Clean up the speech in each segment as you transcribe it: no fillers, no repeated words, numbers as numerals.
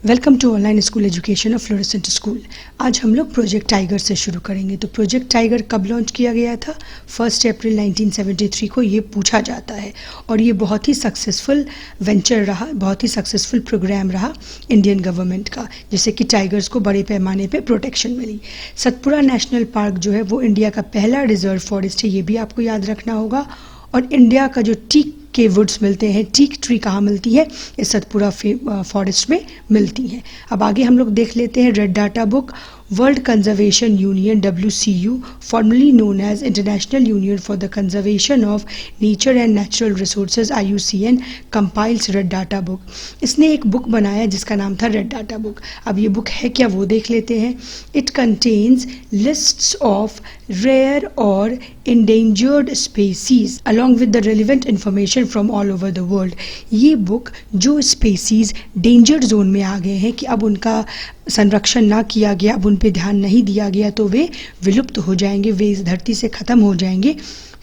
Welcome to online school education of fluorescent school. आज हम लोग प्रोजेक्ट टाइगर से शुरू करेंगे। तो प्रोजेक्ट टाइगर कब लॉन्च किया गया था? 1 अप्रैल 1973 को ये पूछा जाता है और ये बहुत ही सक्सेसफुल वेंचर रहा, बहुत ही सक्सेसफुल प्रोग्राम रहा इंडियन गवर्नमेंट का, जिससे कि टाइगर्स को बड़े पैमाने पे प्रोटेक्शन मिली। सतपुड़ा नेशनल पार्क जो है वो इंडिया का पहला रिजर्व फॉरेस्ट है, ये भी आपको याद रखना होगा। और इंडिया का जो टीक के वुड्स मिलते हैं, टीक ट्री कहाँ मिलती है? इस सतपुड़ा फॉरेस्ट में मिलती हैं। अब आगे हम लोग देख लेते हैं red data book. World conservation union WCU, formerly known as international union for the conservation of nature and natural resources IUCN, compiles red data book. इसने एक बुक बनाया जिसका नाम था रेड डाटा बुक। अब ये बुक है क्या वो देख लेते हैं। It contains lists of rare और endangered species along with the relevant information from all over the world। ये बुक जो स्पेसीज डेंजर जोन में आ गए हैं कि अब उनका संरक्षण ना किया गया, अब उन पे ध्यान नहीं दिया गया तो वे विलुप्त हो जाएंगे, वे इस धरती से ख़त्म हो जाएंगे।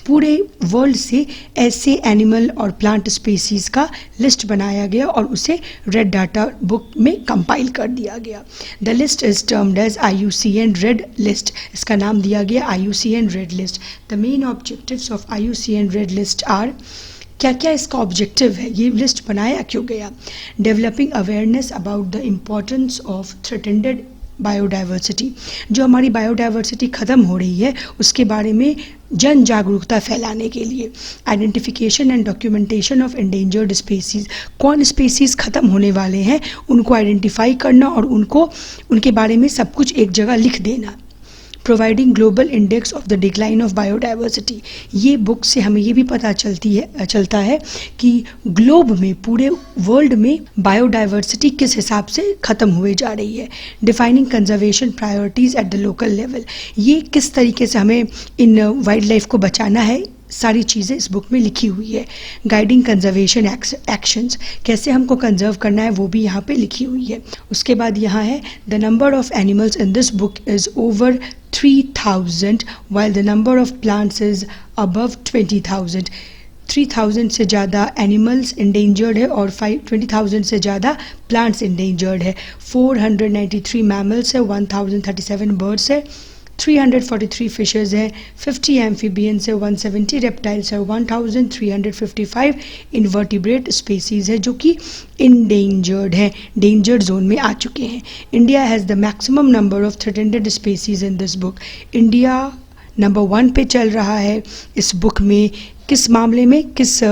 पूरे वर्ल्ड से ऐसे एनिमल और प्लांट स्पीसीज का लिस्ट बनाया गया और उसे रेड डाटा बुक में कंपाइल कर दिया गया। The list is termed as IUCN red list. इसका नाम दिया गया IUCN red list. The main objectives of IUCN red list are, क्या क्या इसका ऑब्जेक्टिव है, ये लिस्ट बनाया क्यों गया? Developing awareness about the importance of threatened biodiversity. जो हमारी बायोडाइवर्सिटी ख़त्म हो रही है उसके बारे में जन जागरूकता फैलाने के लिए। Identification and documentation of endangered species. कौन स्पीसीज ख़त्म होने वाले हैं उनको आइडेंटिफाई करना और उनको उनके बारे में सब कुछ एक जगह लिख देना। Providing global index of the decline of biodiversity. ये बुक से हमें ये भी पता चलता है कि ग्लोब में, पूरे वर्ल्ड में बायोडाइवर्सिटी किस हिसाब से ख़त्म हुए जा रही है। Defining conservation priorities at the local level. ये किस तरीके से हमें इन वाइल्ड लाइफ को बचाना है, सारी चीज़ें इस बुक में लिखी हुई है। गाइडिंग कंजर्वेशन एक्शंस, कैसे हमको कंजर्व करना है वो भी यहाँ पे लिखी हुई है। उसके बाद यहाँ है the number of animals in this book is over 3000 while the number of plants is above 20,000। 3000 से ज़्यादा एनिमल्स इंडेंजर्ड है और 20,000 से ज़्यादा प्लांट्स इंडेंजर्ड है। 493 मैमल्स है, 1037 बर्ड्स है, 343 फिशेज है, 50 एम्फीबियंस है, 170 रेप्टाइल्स है, 1355 इन्वर्टिब्रेट स्पीसीज है जो कि इंडेंजर्ड है, डेंजर जोन में आ चुके हैं। India has the maximum number of threatened species in this book. India number 1 पे चल रहा है इस बुक में। किस मामले में, किस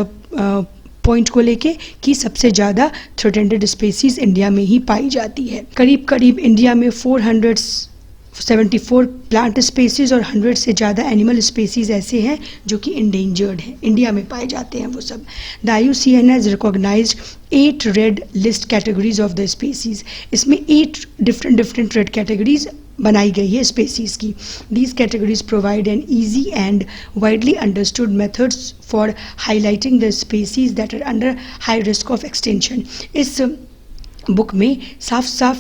पॉइंट को लेके कि सबसे ज़्यादा थ्रेटेंड स्पीसीज इंडिया में ही पाई जाती है। करीब करीब इंडिया में 474 प्लांट स्पीसीज और 100 से ज़्यादा एनिमल स्पीसीज ऐसे हैं जो कि इंडेंजर्ड हैं, इंडिया में पाए जाते हैं वो सब। The IUCN has recognised 8 red list categories of the species. इसमें 8 डिफरेंट रेड कैटेगरीज बनाई गई है स्पीसीज की। These categories provide an easy and widely understood methods for highlighting the species that are under high risk of extension. इस book में साफ साफ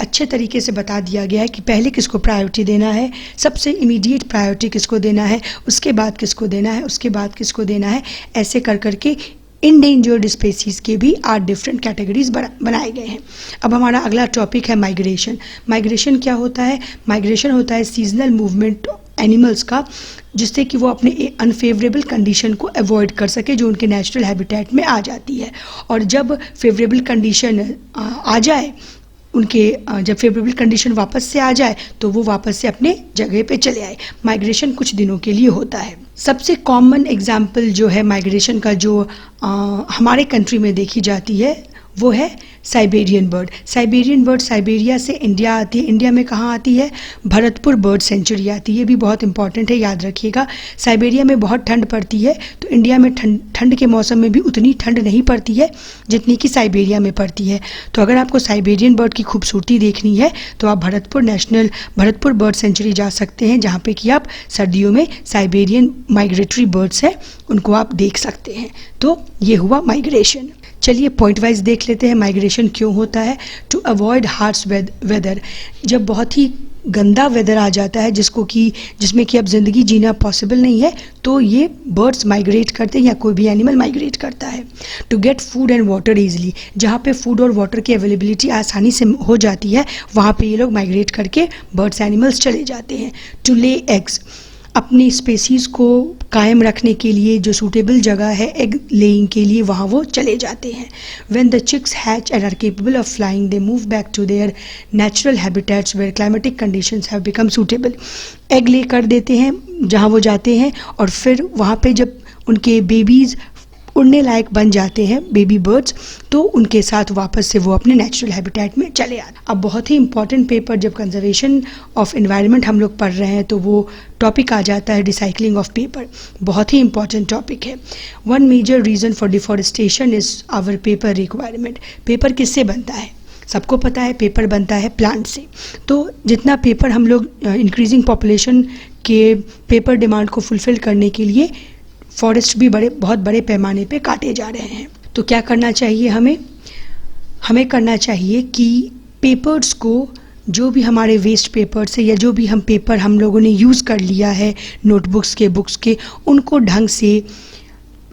अच्छे तरीके से बता दिया गया है कि पहले किसको प्रायोरिटी देना है, सबसे इमीडिएट प्रायोरिटी किसको देना है, उसके बाद किसको देना है, उसके बाद किसको देना है। ऐसे कर करके इंडेंजर्ड स्पीसीज के भी 8 डिफरेंट कैटेगरीज बनाए गए हैं। अब हमारा अगला टॉपिक है माइग्रेशन। माइग्रेशन क्या होता है? माइग्रेशन होता है सीजनल मूवमेंट एनिमल्स का, जिससे कि वो अपने अनफेवरेबल कंडीशन को अवॉइड कर सके जो उनके नेचुरल हैबिटेट में आ जाती है। और जब फेवरेबल कंडीशन आ जाए, जब फेवरेबल कंडीशन वापस से आ जाए तो वो वापस से अपने जगह पे चले आए। माइग्रेशन कुछ दिनों के लिए होता है। सबसे कॉमन एग्जाम्पल जो है माइग्रेशन का, जो हमारे कंट्री में देखी जाती है, वो है Siberian bird. Siberian bird Siberia से इंडिया आती है। इंडिया में कहाँ आती है? भरतपुर बर्ड सेंचुरी आती है। ये भी बहुत इंपॉर्टेंट है, याद रखिएगा। साइबेरिया में बहुत ठंड पड़ती है तो इंडिया में ठंड के मौसम में भी उतनी ठंड नहीं पड़ती है जितनी कि साइबेरिया में पड़ती है। तो अगर आपको साइबेरियन बर्ड की खूबसूरती देखनी है तो आप भरतपुर बर्ड सेंचुरी जा सकते हैं, जहाँ पे कि आप सर्दियों में साइबेरियन माइग्रेटरी बर्ड्स हैं उनको आप देख सकते हैं। तो ये हुआ माइग्रेशन। चलिए पॉइंट वाइज देख लेते हैं माइग्रेशन क्यों होता है। To avoid harsh weather. जब बहुत ही गंदा वेदर आ जाता है जिसमें कि अब ज़िंदगी जीना पॉसिबल नहीं है, तो ये बर्ड्स माइग्रेट करते हैं या कोई भी एनिमल माइग्रेट करता है। To get food and water easily, जहाँ पे फूड और वाटर की अवेलेबिलिटी आसानी से हो जाती है वहाँ पे ये लोग माइग्रेट करके बर्ड्स एनिमल्स चले जाते हैं। टू ले एग्स, अपनी स्पेसीज़ को कायम रखने के लिए जो सूटेबल जगह है एग लेइंग के लिए वहाँ वो चले जाते हैं। When the chicks hatch and are capable of flying they move back to their natural habitats where climatic conditions have become suitable. Egg lay कर देते हैं जहाँ वो जाते हैं और फिर वहाँ पे जब उनके बेबीज़ उड़ने लायक बन जाते हैं, बेबी बर्ड्स, तो उनके साथ वापस से वो अपने नेचुरल हैबिटेट में चले आते हैं। अब बहुत ही इंपॉर्टेंट पेपर जब कंजर्वेशन ऑफ एनवायरनमेंट हम लोग पढ़ रहे हैं तो वो टॉपिक आ जाता है रिसाइकलिंग ऑफ पेपर। बहुत ही इंपॉर्टेंट टॉपिक है। One major reason for deforestation is our paper requirement. Paper किससे बनता है? सबको पता है पेपर बनता है प्लांट से। तो जितना पेपर हम लोग इंक्रीजिंग पॉपुलेशन के पेपर डिमांड को फुलफ़िल करने के लिए फॉरेस्ट भी बहुत बड़े पैमाने पे काटे जा रहे हैं। तो क्या करना चाहिए हमें करना चाहिए कि पेपर्स को, जो भी हमारे वेस्ट पेपर्स है या जो भी पेपर हम लोगों ने यूज़ कर लिया है नोटबुक्स के, बुक्स के, उनको ढंग से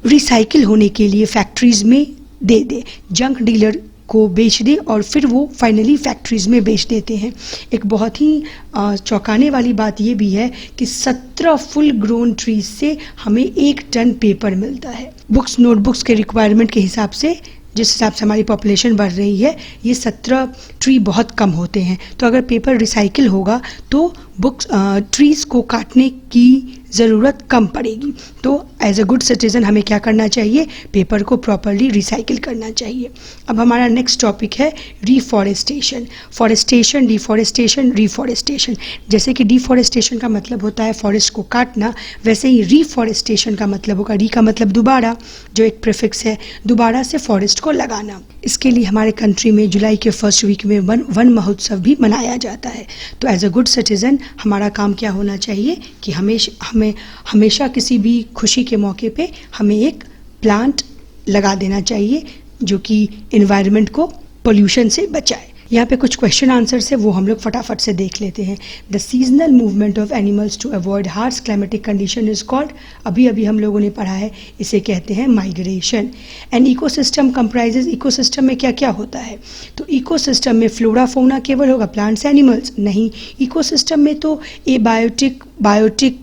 रिसाइकिल होने के लिए फैक्ट्रीज़ में दे दे। जंक डीलर को बेच दे और फिर वो फाइनली फैक्ट्रीज़ में बेच देते हैं। एक बहुत ही चौंकाने वाली बात ये भी है कि 17 फुल ग्रोन ट्रीज से हमें 1 टन पेपर मिलता है। बुक्स, नोटबुक्स के रिक्वायरमेंट के हिसाब से, जिस हिसाब से हमारी पॉपुलेशन बढ़ रही है, ये 17 ट्री बहुत कम होते हैं। तो अगर पेपर रिसाइकिल होगा तो बुक्स ट्रीज़ को काटने की ज़रूरत कम पड़ेगी। तो एज अ गुड सिटीज़न हमें क्या करना चाहिए? पेपर को प्रॉपरली रिसाइकिल करना चाहिए। अब हमारा नेक्स्ट टॉपिक है रीफॉरेस्टेशन। Forestation, deforestation, reforestation. जैसे कि डिफॉरेस्टेशन का मतलब होता है फॉरेस्ट को काटना, वैसे ही रीफॉरेस्टेशन का मतलब होगा, री का मतलब दोबारा, जो एक प्रीफिक्स है, दोबारा से फॉरेस्ट को लगाना। इसके लिए हमारे कंट्री में जुलाई के फर्स्ट वीक में वन महोत्सव भी मनाया जाता है। तो एज अ गुड सिटीज़न हमारा काम क्या होना चाहिए कि हमेशा किसी भी खुशी के मौके पे हमें एक प्लांट लगा देना चाहिए जो कि एनवायरनमेंट को पोल्यूशन से बचाए। यहाँ पे कुछ क्वेश्चन आंसर्स है, वो हम लोग फटाफट से देख लेते हैं। The seasonal movement of animals to avoid harsh climatic condition is called, अभी हम लोगों ने पढ़ा है, इसे कहते हैं migration. And ecosystem comprises, ecosystem में क्या क्या होता है? तो इकोसिस्टम में फ्लोरा फौना केवल होगा, प्लांट्स एनिमल्स नहीं। इकोसिस्टम में तो बायोटिक,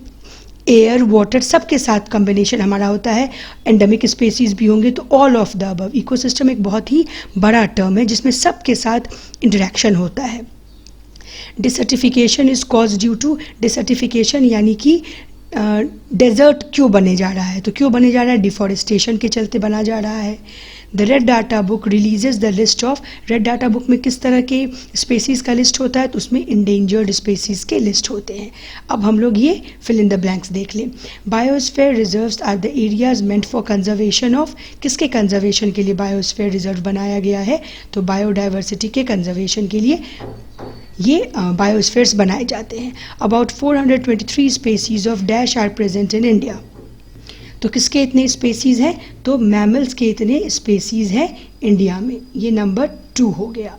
एयर, वाटर, सबके साथ कॉम्बिनेशन हमारा होता है। एंडेमिक स्पेसीज भी होंगे, तो all of the above. Ecosystem एक बहुत ही बड़ा टर्म है जिसमें सबके साथ इंटरेक्शन होता है। डिसर्टिफिकेशन इज कॉज ड्यू टू, डिसर्टिफिकेशन यानी कि डेजर्ट क्यों बने जा रहा है? तो क्यों बने जा रहा है? डिफॉरेस्टेशन के चलते बना जा रहा है। The red data book releases the list of, red data book में किस तरह के स्पेसीज़ का लिस्ट होता है? तो उसमें इंडेंजर्ड स्पेसीज़ के लिस्ट होते हैं। अब हम लोग ये फिल इन द ब्लैंक्स देख लें। Biosphere reserves are the areas meant for conservation of, किसके कंजर्वेशन के लिए बायोस्फीयर रिजर्व बनाया गया है? तो बायोडाइवर्सिटी के कंजर्वेशन के लिए ये बायोस्फीयर्स बनाए जाते हैं। About 423 species of dash are present in India. तो किसके इतने स्पेसीज़ हैं? तो मैमल्स के इतने स्पेसीज़ हैं इंडिया में। ये नंबर 2 हो गया।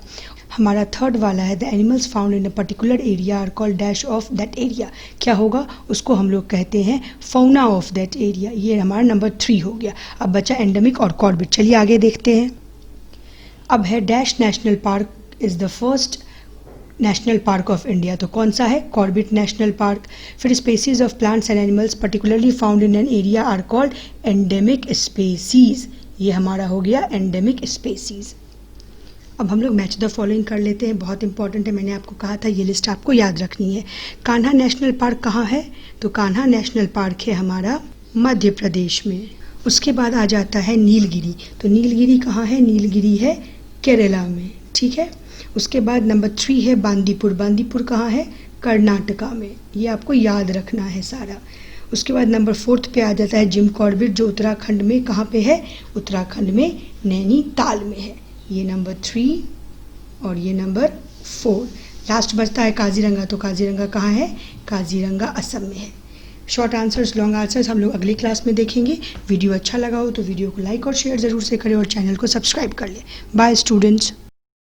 हमारा थर्ड वाला है the animals found in a particular area are called dash of that area. क्या होगा? उसको हम लोग कहते हैं फौना ऑफ दैट एरिया। ये हमारा नंबर 3 हो गया। अब बचा एंडेमिक और कॉर्बेट। चलिए आगे देखते हैं। अब है dash national park is the first national park of India. तो कौन सा है? Corbett national park. फिर species of plants and animals particularly found in an area are called endemic species. ये हमारा हो गया एंडेमिक स्पेसीज। अब हम लोग मैच द फॉलोइंग कर लेते हैं, बहुत इंपॉर्टेंट है। मैंने आपको कहा था ये लिस्ट आपको याद रखनी है। कान्हा नेशनल पार्क कहाँ है? तो कान्हा नेशनल पार्क है हमारा मध्य प्रदेश में। उसके बाद आ जाता है नीलगिरी। तो नीलगिरी कहाँ है? नीलगिरी है केरला में, ठीक है। उसके बाद नंबर 3 है बांदीपुर। बांदीपुर कहाँ है? कर्नाटका में। ये आपको याद रखना है सारा। उसके बाद नंबर 4 पे आ जाता है जिम कॉर्बेट, जो उत्तराखंड में कहाँ पे है? उत्तराखंड में नैनीताल में है। ये नंबर 3 और ये नंबर 4। लास्ट बचता है काजीरंगा। तो काजीरंगा कहाँ है? काजीरंगा असम में है। शॉर्ट आंसर्स, लॉन्ग आंसर्स हम लोग अगली क्लास में देखेंगे। वीडियो अच्छा लगा हो तो वीडियो को लाइक और शेयर ज़रूर से करें और चैनल को सब्सक्राइब कर लें। Bye students.